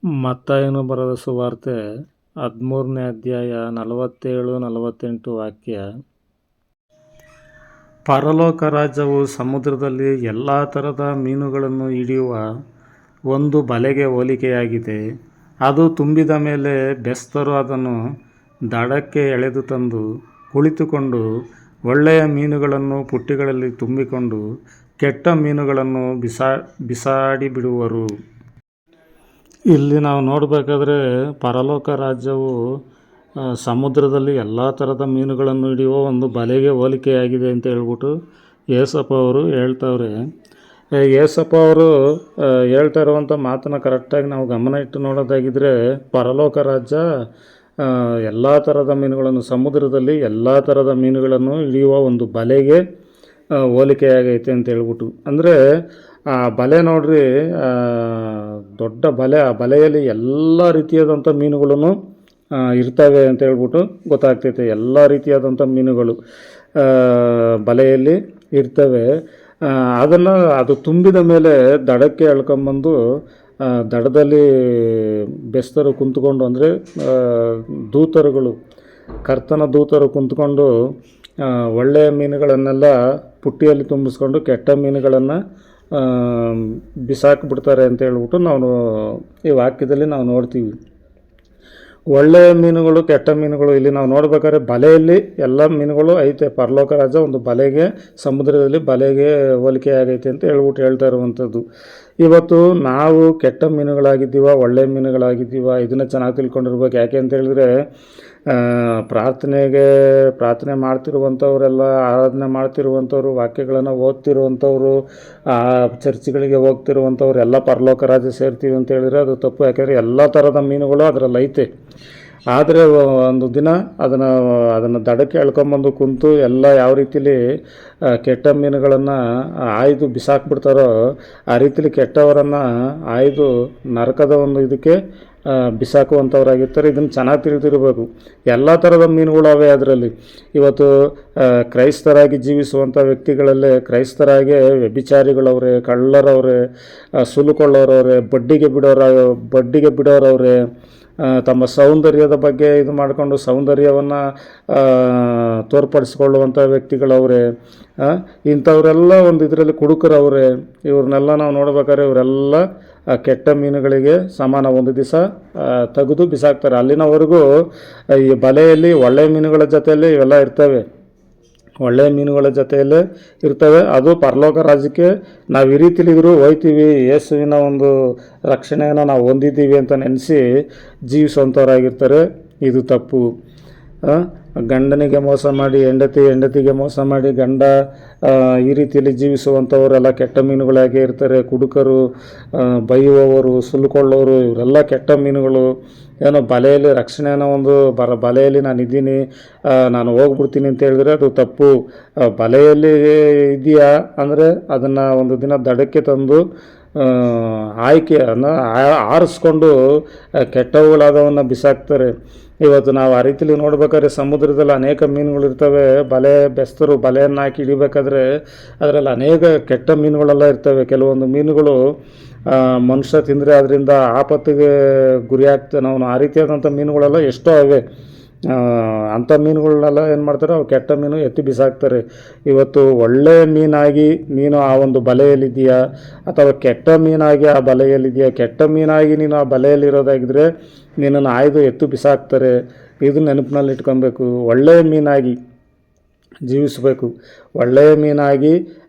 ಮತ್ತಾಯನು ಬರೆದ ಸುವಾರ್ತೆ 13ನೇ ಅಧ್ಯಾಯ 47-48 ವಾಕ್ಯ. ಪರಲೋಕ ರಾಜ್ಯವು ಸಮುದ್ರದಲ್ಲಿ ಎಲ್ಲ ಥರದ ಮೀನುಗಳನ್ನು ಹಿಡಿಯುವ ಒಂದು ಬಲೆಗೆ ಹೋಲಿಕೆಯಾಗಿದೆ. ಅದು ತುಂಬಿದ ಮೇಲೆ ಬೆಸ್ತರು ಅದನ್ನು ದಡಕ್ಕೆ ಎಳೆದು ತಂದು ಕುಳಿತುಕೊಂಡು ಒಳ್ಳೆಯ ಮೀನುಗಳನ್ನು ಪುಟ್ಟಿಗಳಲ್ಲಿ ತುಂಬಿಕೊಂಡು ಕೆಟ್ಟ ಮೀನುಗಳನ್ನು ಬಿಸಾಡಿಬಿಡುವರು. ಇಲ್ಲಿ ನಾವು ನೋಡಬೇಕಾದ್ರೆ ಪರಲೋಕ ರಾಜ್ಯವು ಸಮುದ್ರದಲ್ಲಿ ಎಲ್ಲ ಥರದ ಮೀನುಗಳನ್ನು ಹಿಡಿಯುವ ಒಂದು ಬಲೆಗೆ ಹೋಲಿಕೆಯಾಗಿದೆ ಅಂತ ಹೇಳ್ಬಿಟ್ಟು ಯೇಸಪ್ಪ ಅವರು ಹೇಳ್ತವ್ರೆ. ಯೇಸಪ್ಪ ಅವರು ಹೇಳ್ತಾ ಇರುವಂಥ ಮಾತನ್ನು ಕರೆಕ್ಟಾಗಿ ನಾವು ಗಮನ ಇಟ್ಟು ನೋಡೋದಾಗಿದ್ದರೆ, ಪರಲೋಕ ರಾಜ್ಯ ಎಲ್ಲ ಥರದ ಮೀನುಗಳನ್ನು, ಸಮುದ್ರದಲ್ಲಿ ಎಲ್ಲ ಥರದ ಮೀನುಗಳನ್ನು ಹಿಡಿಯುವ ಒಂದು ಬಲೆಗೆ ಹೋಲಿಕೆಯಾಗೈತೆ ಅಂತ ಹೇಳ್ಬಿಟ್ಟು. ಅಂದರೆ ಆ ಬಲೆ ನೋಡ್ರಿ, ದೊಡ್ಡ ಬಲೆ. ಆ ಬಲೆಯಲ್ಲಿ ಎಲ್ಲ ರೀತಿಯಾದಂಥ ಮೀನುಗಳನ್ನು ಇರ್ತವೆ ಅಂತ ಹೇಳ್ಬಿಟ್ಟು ಗೊತ್ತಾಗ್ತೈತೆ. ಎಲ್ಲ ರೀತಿಯಾದಂಥ ಮೀನುಗಳು ಬಲೆಯಲ್ಲಿ ಇರ್ತವೆ. ಅದು ತುಂಬಿದ ಮೇಲೆ ದಡಕ್ಕೆ ಎಳ್ಕೊಂಬಂದು ದಡದಲ್ಲಿ ಬೆಸ್ತರು ಕುಂತ್ಕೊಂಡು, ಅಂದರೆ ದೂತರುಗಳು, ಕರ್ತನ ದೂತರು ಕುಂತ್ಕೊಂಡು ಒಳ್ಳೆಯ ಮೀನುಗಳನ್ನೆಲ್ಲ ಪುಟ್ಟಿಯಲ್ಲಿ ತುಂಬಿಸ್ಕೊಂಡು ಕೆಟ್ಟ ಮೀನುಗಳನ್ನು ಬಿಸಾಕಿಬಿಡ್ತಾರೆ ಅಂತ ಹೇಳ್ಬಿಟ್ಟು ನಾವು ಈ ವಾಕ್ಯದಲ್ಲಿ ನಾವು ನೋಡ್ತೀವಿ. ಒಳ್ಳೆಯ ಮೀನುಗಳು, ಕೆಟ್ಟ ಮೀನುಗಳು, ಇಲ್ಲಿ ನಾವು ನೋಡ್ಬೇಕಾದ್ರೆ ಬಲೆಯಲ್ಲಿ ಎಲ್ಲ ಮೀನುಗಳು ಐತೆ. ಪರಲೋಕ ರಾಜ್ಯ ಒಂದು ಬಲೆಗೆ, ಸಮುದ್ರದಲ್ಲಿ ಬಲೆಗೆ ಹೋಲಿಕೆ ಆಗೈತೆ ಅಂತ ಹೇಳ್ತಾ ಇರುವಂಥದ್ದು. ಇವತ್ತು ನಾವು ಕೆಟ್ಟ ಮೀನುಗಳಾಗಿದ್ದೀವ, ಒಳ್ಳೆಯ ಮೀನುಗಳಾಗಿದ್ದೀವ, ಇದನ್ನು ಚೆನ್ನಾಗಿ ತಿಳ್ಕೊಂಡಿರ್ಬೇಕು. ಯಾಕೆ ಅಂತ ಹೇಳಿದ್ರೆ, ಪ್ರಾರ್ಥನೆ ಮಾಡ್ತಿರುವಂಥವರೆಲ್ಲ, ಆರಾಧನೆ ಮಾಡ್ತಿರುವಂಥವ್ರು, ವಾಕ್ಯಗಳನ್ನು ಓದ್ತಿರುವಂಥವ್ರು, ಚರ್ಚ್ಗಳಿಗೆ ಹೋಗ್ತಿರುವಂಥವ್ರು ಎಲ್ಲ ಪರಲೋಕ ರಾಜ್ಯ ಸೇರ್ತೀವಿ ಅಂತ ಹೇಳಿದ್ರೆ ಅದು ತಪ್ಪು. ಯಾಕೆಂದರೆ ಎಲ್ಲ ಥರದ ಮೀನುಗಳು ಅದರಲ್ಲಿ ಐತೆ. ಆದರೆ ಒಂದು ದಿನ ಅದನ್ನು ದಡಕ್ಕೆ ಎಳ್ಕೊಂಬಂದು ಕುಂತು ಎಲ್ಲ ಯಾವ ರೀತಿಲಿ ಕೆಟ್ಟ ಮೀನುಗಳನ್ನು ಆಯ್ದು ಬಿಸಾಕ್ಬಿಡ್ತಾರೋ ಆ ರೀತಿಲಿ ಕೆಟ್ಟವರನ್ನು ಆಯ್ದು ನರಕದ ಒಂದು ಇದಕ್ಕೆ ಬಿಸಾಕುವಂಥವ್ರಾಗಿರ್ತಾರೆ. ಇದನ್ನು ಚೆನ್ನಾಗಿ ತಿಳಿದಿರಬೇಕು. ಎಲ್ಲ ಥರದ ಮೀನುಗಳು ಅವೆ ಅದರಲ್ಲಿ. ಇವತ್ತು ಕ್ರೈಸ್ತರಾಗಿ ಜೀವಿಸುವಂಥ ವ್ಯಕ್ತಿಗಳಲ್ಲೇ ಕ್ರೈಸ್ತರಾಗೆ ವ್ಯಭಿಚಾರಿಗಳವ್ರೆ, ಕಳ್ಳರವ್ರೆ, ಸುಲುಕೊಳ್ಳೋರವ್ರೆ, ಬಡ್ಡಿಗೆ ಬಿಡೋರವ್ರೆ, ತಮ್ಮ ಸೌಂದರ್ಯದ ಬಗ್ಗೆ ಇದು ಮಾಡಿಕೊಂಡು ಸೌಂದರ್ಯವನ್ನು ತೋರ್ಪಡಿಸ್ಕೊಳ್ಳುವಂಥ ವ್ಯಕ್ತಿಗಳವ್ರೆ. ಇಂಥವರೆಲ್ಲ ಒಂದು ಇದರಲ್ಲಿ ಕುಡುಕರವ್ರೆ. ಇವ್ರನ್ನೆಲ್ಲ ನಾವು ನೋಡ್ಬೇಕಾದ್ರೆ ಇವರೆಲ್ಲ ಕೆಟ್ಟ ಮೀನುಗಳಿಗೆ ಸಮಾನ. ಒಂದು ದಿವಸ ತೆಗೆದು ಬಿಸಾಕ್ತಾರೆ. ಅಲ್ಲಿನವರೆಗೂ ಈ ಬಲೆಯಲ್ಲಿ ಒಳ್ಳೆಯ ಮೀನುಗಳ ಜೊತೆಯಲ್ಲಿ ಇವೆಲ್ಲ ಇರ್ತವೆ. ಒಳ್ಳೆಯ ಮೀನುಗಳ ಜೊತೆಯಲ್ಲೇ ಇರ್ತವೆ. ಅದು ಪರಲೋಕ ರಾಜ್ಯಕ್ಕೆ ನಾವು ಈ ರೀತಿಲಿದ್ರು ಹೋಯ್ತೀವಿ, ಯೇಸುವಿನ ಒಂದು ರಕ್ಷಣೆಯನ್ನು ನಾವು ಹೊಂದಿದ್ದೀವಿ ಅಂತ ನೆನೆಸಿ ಜೀವಿಸುವಂಥವ್ರಾಗಿರ್ತಾರೆ. ಇದು ತಪ್ಪು. ಗಂಡನಿಗೆ ಮೋಸ ಮಾಡಿ ಹೆಂಡತಿಗೆ ಮೋಸ ಮಾಡಿ ಗಂಡ ಈ ರೀತಿಯಲ್ಲಿ ಜೀವಿಸುವಂಥವರೆಲ್ಲ ಕೆಟ್ಟ ಮೀನುಗಳಾಗಿ ಇರ್ತಾರೆ. ಕುಡುಕರು, ಬೈಯುವವರು, ಸುಲ್ಕೊಳ್ಳೋರು, ಇವರೆಲ್ಲ ಕೆಟ್ಟ ಮೀನುಗಳು. ಏನೋ ಬಲೆಯಲ್ಲಿ ರಕ್ಷಣೆನ ಒಂದು ಬಲೆಯಲ್ಲಿ ನಾನಿದ್ದೀನಿ, ನಾನು ಹೋಗ್ಬಿಡ್ತೀನಿ ಅಂತ ಹೇಳಿದ್ರೆ ಅದು ತಪ್ಪು. ಬಲೆಯಲ್ಲಿ ಇದೆಯಾ ಅಂದರೆ ಅದನ್ನು ಒಂದು ದಿನ ದಡಕ್ಕೆ ತಂದು ಆರಿಸ್ಕೊಂಡು ಕೆಟ್ಟವುಗಳಾದವನ್ನು ಬಿಸಾಕ್ತಾರೆ. ಇವತ್ತು ನಾವು ಆ ರೀತಿಲಿ ನೋಡ್ಬೇಕಾದ್ರೆ ಸಮುದ್ರದಲ್ಲಿ ಅನೇಕ ಮೀನುಗಳು ಇರ್ತವೆ. ಬೆಸ್ತರು ಬಲೆಯನ್ನು ಹಾಕಿ ಹಿಡಿಬೇಕಾದ್ರೆ ಅದರಲ್ಲಿ ಅನೇಕ ಕೆಟ್ಟ ಮೀನುಗಳೆಲ್ಲ ಇರ್ತವೆ. ಕೆಲವೊಂದು ಮೀನುಗಳು ಮನುಷ್ಯ ತಿಂದರೆ ಅದರಿಂದ ಆಪತ್ತಿಗೆ ಗುರಿ ಆಗ್ತಾನೆ ಅವನು. ಆ ರೀತಿಯಾದಂಥ ಮೀನುಗಳೆಲ್ಲ ಎಷ್ಟೋ ಅವೆ. ಅಂಥ ಮೀನುಗಳನ್ನೆಲ್ಲ ಏನು ಮಾಡ್ತಾರೆ, ಅವು ಕೆಟ್ಟ ಮೀನು ಎತ್ತಿ ಬಿಸಾಕ್ತಾರೆ. ಇವತ್ತು ಒಳ್ಳೆಯ ಮೀನಾಗಿ ನೀನು ಆ ಒಂದು ಬಲೆಯಲ್ಲಿದ್ದೀಯಾ ಅಥವಾ ಕೆಟ್ಟ ಮೀನಾಗಿ ಆ ಬಲೆಯಲ್ಲಿದೆಯಾ? ಕೆಟ್ಟ ಮೀನಾಗಿ ನೀನು ಆ ಬಲೆಯಲ್ಲಿರೋದಾಗಿದ್ದರೆ ನಿನ್ನನ್ನು ಆಯ್ದು ಎತ್ತು ಬಿಸಾಕ್ತಾರೆ. ಇದು ನೆನಪಿನಲ್ಲಿ ಇಟ್ಕೊಬೇಕು. ಒಳ್ಳೆಯ ಮೀನಾಗಿ ಜೀವಿಸಬೇಕು. ಒಳ್ಳೆಯ ಮೀನಾಗಿ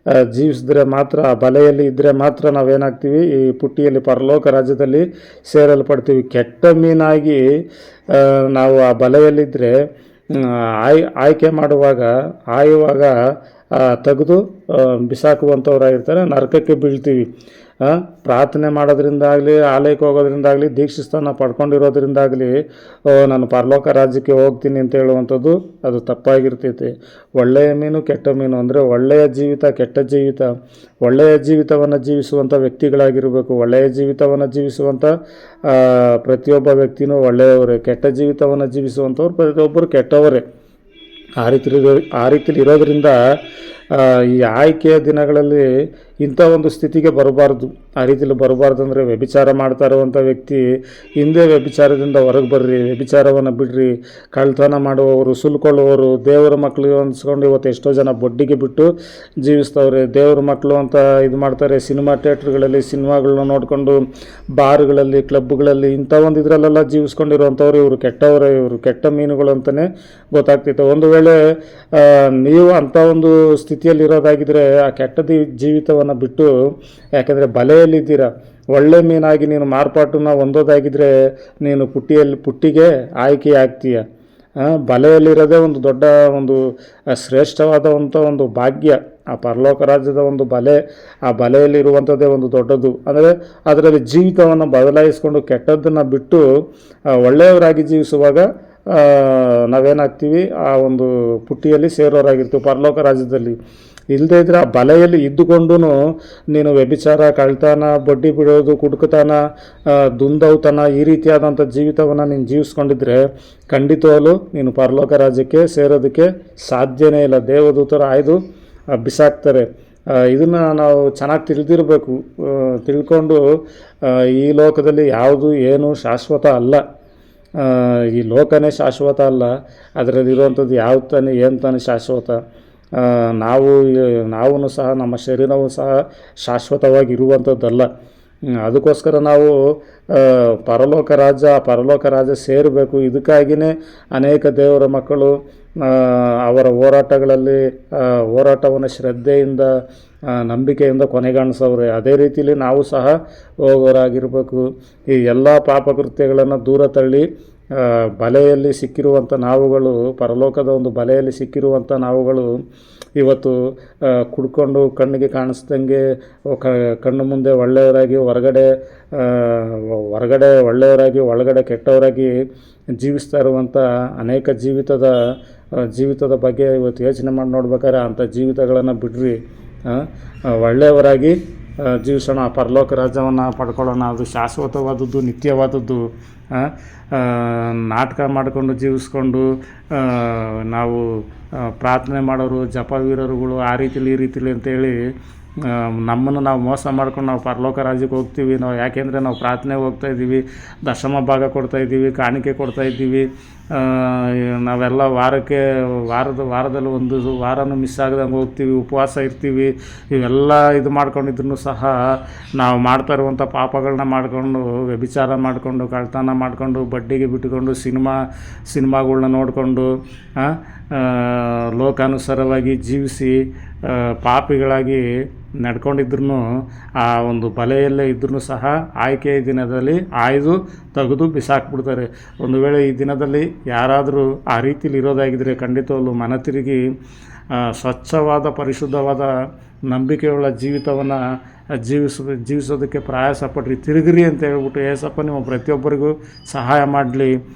ಜೀವಿಸಿದ್ರೆ ಮಾತ್ರ, ಆ ಬಲೆಯಲ್ಲಿ ಇದ್ದರೆ ಮಾತ್ರ ನಾವೇನಾಗ್ತೀವಿ, ಈ ಪುಟ್ಟಿಯಲ್ಲಿ ಪರಲೋಕ ರಾಜ್ಯದಲ್ಲಿ ಸೇರಲ್ಪಡ್ತೀವಿ. ಕೆಟ್ಟ ಮೀನಾಗಿ ನಾವು ಆ ಬಲೆಯಲ್ಲಿದ್ದರೆ ಆಯ್ಕೆ ಆಯುವಾಗ ತೆಗೆದು ಬಿಸಾಕುವಂಥವ್ರಾಗಿರ್ತಾರೆ. ನರಕಕ್ಕೆ ಬೀಳ್ತೀವಿ. ಪ್ರಾರ್ಥನೆ ಮಾಡೋದ್ರಿಂದಾಗಲಿ, ಆಲಯಕ್ಕೆ ಹೋಗೋದ್ರಿಂದಾಗಲಿ, ದೀಕ್ಷಾಸ್ಥಾನ ಪಡ್ಕೊಂಡಿರೋದ್ರಿಂದಾಗಲಿ ನಾನು ಪರಲೋಕ ರಾಜ್ಯಕ್ಕೆ ಹೋಗ್ತೀನಿ ಅಂತ ಹೇಳುವಂಥದ್ದು ಅದು ತಪ್ಪಾಗಿರ್ತೈತೆ. ಒಳ್ಳೆಯ ಮೀನು, ಕೆಟ್ಟ ಮೀನು ಅಂದರೆ ಒಳ್ಳೆಯ ಜೀವಿತ, ಕೆಟ್ಟ ಜೀವಿತ. ಒಳ್ಳೆಯ ಜೀವಿತವನ್ನು ಜೀವಿಸುವಂಥ ವ್ಯಕ್ತಿಗಳಾಗಿರಬೇಕು. ಒಳ್ಳೆಯ ಜೀವಿತವನ್ನು ಜೀವಿಸುವಂಥ ಪ್ರತಿಯೊಬ್ಬ ವ್ಯಕ್ತಿನೂ ಒಳ್ಳೆಯವರೇ. ಕೆಟ್ಟ ಜೀವಿತವನ್ನು ಜೀವಿಸುವಂಥವ್ರು ಪ್ರತಿಯೊಬ್ಬರು ಕೆಟ್ಟವರೇ. ಆ ರೀತಿಲಿ ಇರೋದರಿಂದ ಈ ಆಯ್ಕೆಯ ದಿನಗಳಲ್ಲಿ ಇಂಥ ಒಂದು ಸ್ಥಿತಿಗೆ ಬರಬಾರ್ದು. ಆ ರೀತಿಲಿ ಬರಬಾರ್ದು ಅಂದರೆ ವ್ಯಭಿಚಾರ ಮಾಡ್ತಾ ಇರುವಂಥ ವ್ಯಕ್ತಿ ಹಿಂದೆ ವ್ಯಭಿಚಾರದಿಂದ ಹೊರಗೆ ಬರ್ರಿ, ವ್ಯಭಿಚಾರವನ್ನು ಬಿಡ್ರಿ. ಕಳ್ತನ ಮಾಡುವವರು, ಸುಲ್ಕೊಳ್ಳುವವರು, ದೇವರ ಮಕ್ಕಳು ಅನ್ಸ್ಕೊಂಡು ಇವತ್ತು ಎಷ್ಟೋ ಜನ ಬಡ್ಡಿಗೆ ಬಿಟ್ಟು ಜೀವಿಸ್ತವ್ರೆ. ದೇವ್ರ ಮಕ್ಕಳು ಅಂತ ಇದು ಮಾಡ್ತಾರೆ. ಸಿನಿಮಾ ಥಿಯೇಟ್ರ್ಗಳಲ್ಲಿ ಸಿನಿಮಾಗಳನ್ನ ನೋಡಿಕೊಂಡು ಬಾರ್ಗಳಲ್ಲಿ, ಕ್ಲಬ್ಗಳಲ್ಲಿ ಇಂಥ ಒಂದು ಇದರಲ್ಲೆಲ್ಲ ಜೀವಿಸ್ಕೊಂಡಿರುವಂಥವ್ರು ಇವರು ಕೆಟ್ಟವರೇ, ಇವರು ಕೆಟ್ಟ ಮೀನುಗಳು ಅಂತಲೇ ಗೊತ್ತಾಗ್ತಿತ್ತು. ಒಂದು ವೇಳೆ ನೀವು ಅಂಥ ಒಂದು ಸ್ಥಿತಿಯಲ್ಲಿರೋದಾಗಿದ್ದರೆ ಆ ಕೆಟ್ಟದ ಜೀವಿತವನ್ನು ಬಿಟ್ಟು, ಯಾಕೆಂದರೆ ಬಲೆಯಲ್ಲಿದ್ದೀರಾ, ಒಳ್ಳೆ ಮೀನಾಗಿ ನೀನು ಮಾರ್ಪಾಟನ್ನ ಹೊಂದೋದಾಗಿದ್ದರೆ ನೀನು ಪುಟ್ಟಿಗೆ ಆಯ್ಕೆ ಆಗ್ತೀಯ. ಬಲೆಯಲ್ಲಿರೋದೇ ಒಂದು ದೊಡ್ಡ ಒಂದು ಶ್ರೇಷ್ಠವಾದಂಥ ಒಂದು ಭಾಗ್ಯ. ಆ ಪರಲೋಕ ರಾಜ್ಯದ ಒಂದು ಬಲೆ, ಆ ಬಲೆಯಲ್ಲಿರುವಂಥದ್ದೇ ಒಂದು ದೊಡ್ಡದು. ಅಂದರೆ ಅದರಲ್ಲಿ ಜೀವಿತವನ್ನು ಬದಲಾಯಿಸ್ಕೊಂಡು ಕೆಟ್ಟದ್ದನ್ನು ಬಿಟ್ಟು ಒಳ್ಳೆಯವರಾಗಿ ಜೀವಿಸುವಾಗ ನಾವೇನಾಗ್ತೀವಿ, ಆ ಒಂದು ಪುಟ್ಟಿಯಲ್ಲಿ ಸೇರೋರಾಗಿರ್ತೀವಿ ಪರಲೋಕ ರಾಜ್ಯದಲ್ಲಿ. ಇಲ್ಲದೇ ಇದ್ದರೆ ಆ ಬಲೆಯಲ್ಲಿ ಇದ್ದುಕೊಂಡು ನೀನು ವ್ಯಭಿಚಾರ, ಕಳ್ತನ, ಬಡ್ಡಿ ಬಿಡೋದು, ಕುಡುಕತನ, ದುಂದೌತನ ಈ ರೀತಿಯಾದಂಥ ಜೀವಿತವನ್ನು ನೀನು ಜೀವಿಸ್ಕೊಂಡಿದ್ರೆ ಖಂಡಿತವಾಗಲೂ ನೀನು ಪರಲೋಕ ರಾಜ್ಯಕ್ಕೆ ಸೇರೋದಕ್ಕೆ ಸಾಧ್ಯನೇ ಇಲ್ಲ. ದೇವದೂತರು ಆಯ್ದು ಬಿಸಾಕ್ತಾರೆ. ಇದನ್ನು ನಾವು ಚೆನ್ನಾಗಿ ತಿಳಿದಿರಬೇಕು. ತಿಳ್ಕೊಂಡು ಈ ಲೋಕದಲ್ಲಿ ಯಾವುದು ಏನು ಶಾಶ್ವತ ಅಲ್ಲ. ಈ ಲೋಕನೇ ಶಾಶ್ವತ ಅಲ್ಲ, ಅದರಲ್ಲಿರುವಂಥದ್ದು ಯಾವ ತಾನೇ ಏನು ತಾನೇ ಶಾಶ್ವತ. ನಾವು ಸಹ ನಮ್ಮ ಶರೀರವೂ ಸಹ ಶಾಶ್ವತವಾಗಿ ಇರುವಂಥದ್ದಲ್ಲ. ಅದಕ್ಕೋಸ್ಕರ ನಾವು ಪರಲೋಕ ರಾಜ್ಯ ಸೇರಬೇಕು. ಇದಕ್ಕಾಗಿಯೇ ಅನೇಕ ದೇವರ ಮಕ್ಕಳು ಅವರ ಹೋರಾಟವನ್ನು ಶ್ರದ್ಧೆಯಿಂದ, ನಂಬಿಕೆಯಿಂದ ಕೊನೆಗಾಣಿಸವ್ರೆ. ಅದೇ ರೀತಿಯಲ್ಲಿ ನಾವು ಸಹ ಹೋಗೋರಾಗಿರಬೇಕು. ಈ ಎಲ್ಲ ಪಾಪಕೃತ್ಯಗಳನ್ನು ದೂರ ತಳ್ಳಿ ಬಲೆಯಲ್ಲಿ ಸಿಕ್ಕಿರುವಂಥ ನಾವುಗಳು, ಪರಲೋಕದ ಒಂದು ಬಲೆಯಲ್ಲಿ ಸಿಕ್ಕಿರುವಂಥ ನಾವುಗಳು ಇವತ್ತು ಕುಡ್ಕೊಂಡು ಕಣ್ಣಿಗೆ ಕಾಣಿಸ್ದಂಗೆ ಕಣ್ಣು ಮುಂದೆ ಒಳ್ಳೆಯವರಾಗಿ ಹೊರಗಡೆ ಒಳ್ಳೆಯವರಾಗಿ ಒಳಗಡೆ ಕೆಟ್ಟವರಾಗಿ ಜೀವಿಸ್ತಾ ಇರುವಂಥ ಅನೇಕ ಜೀವಿತದ ಬಗ್ಗೆ ಇವತ್ತು ಯೋಚನೆ ಮಾಡಿ ನೋಡ್ಬೇಕಾದ್ರೆ ಅಂಥ ಜೀವಿತಗಳನ್ನು ಬಿಡ್ರಿ. ಒಳ್ಳೆಯವರಾಗಿ ಜೀವಿಸೋಣ, ಪರಲೋಕ ರಾಜ್ಯವನ್ನು ಪಡ್ಕೊಳ್ಳೋಣ. ಅದು ಶಾಶ್ವತವಾದದ್ದು, ನಿತ್ಯವಾದದ್ದು. ನಾಟಕ ಮಾಡಿಕೊಂಡು ಜೀವಿಸ್ಕೊಂಡು ನಾವು ಪ್ರಾರ್ಥನೆ ಮಾಡೋರು, ಜಪವೀರರುಗಳು ಆ ರೀತಿಲಿ ಈ ರೀತಿಲಿ ಅಂತೇಳಿ ನಮ್ಮನ್ನು ನಾವು ಮೋಸ ಮಾಡ್ಕೊಂಡು ನಾವು ಪರಲೋಕ ರಾಜ್ಯಕ್ಕೆ ಹೋಗ್ತೀವಿ. ನಾವು ಯಾಕೆಂದರೆ ನಾವು ಪ್ರಾರ್ಥನೆಗೆ ಹೋಗ್ತಾಯಿದ್ದೀವಿ, ದಶಮ ಭಾಗ ಕೊಡ್ತಾಯಿದ್ದೀವಿ, ಕಾಣಿಕೆ ಕೊಡ್ತಾಯಿದ್ದೀವಿ. ನಾವೆಲ್ಲ ವಾರದಲ್ಲಿ ಒಂದು ವಾರನೂ ಮಿಸ್ ಆಗದಂಗೆ ಹೋಗ್ತೀವಿ, ಉಪವಾಸ ಇರ್ತೀವಿ. ಇವೆಲ್ಲ ಇದು ಮಾಡ್ಕೊಂಡಿದ್ರು ಸಹ ನಾವು ಮಾಡ್ತಾ ಇರುವಂಥ ಪಾಪಗಳನ್ನ ಮಾಡಿಕೊಂಡು, ವ್ಯಭಿಚಾರ ಮಾಡಿಕೊಂಡು, ಕಳ್ತನ ಮಾಡಿಕೊಂಡು, ಬಡ್ಡಿಗೆ ಬಿಟ್ಟುಕೊಂಡು, ಸಿನಿಮಾಗಳ್ನ ನೋಡಿಕೊಂಡು, ಲೋಕಾನುಸಾರವಾಗಿ ಜೀವಿಸಿ ಪಾಪಿಗಳಾಗಿ ನಡ್ಕೊಂಡಿದ್ರು ಆ ಒಂದು ಬಲೆಯಲ್ಲೇ ಇದ್ರೂ ಸಹ ಆಯ್ಕೆಯ ದಿನದಲ್ಲಿ ಆಯ್ದು ತೆಗೆದು ಬಿಸಾಕ್ಬಿಡ್ತಾರೆ. ಒಂದು ವೇಳೆ ಈ ದಿನದಲ್ಲಿ ಯಾರಾದರೂ ಆ ರೀತಿಲಿ ಇರೋದಾಗಿದ್ದರೆ ಖಂಡಿತವಲ್ಲೂ ಮನತಿರುಗಿ ಸ್ವಚ್ಛವಾದ, ಪರಿಶುದ್ಧವಾದ, ನಂಬಿಕೆಯುಳ್ಳ ಜೀವಿತವನ್ನು ಜೀವಿಸೋದಕ್ಕೆ ಪ್ರಯಾಸ ಪಡ್ರಿ, ತಿರುಗಿರಿ ಅಂತ ಹೇಳ್ಬಿಟ್ಟು ಏಸಪ್ಪ ನಿಮ್ಮ ಪ್ರತಿಯೊಬ್ಬರಿಗೂ ಸಹಾಯ ಮಾಡಲಿ.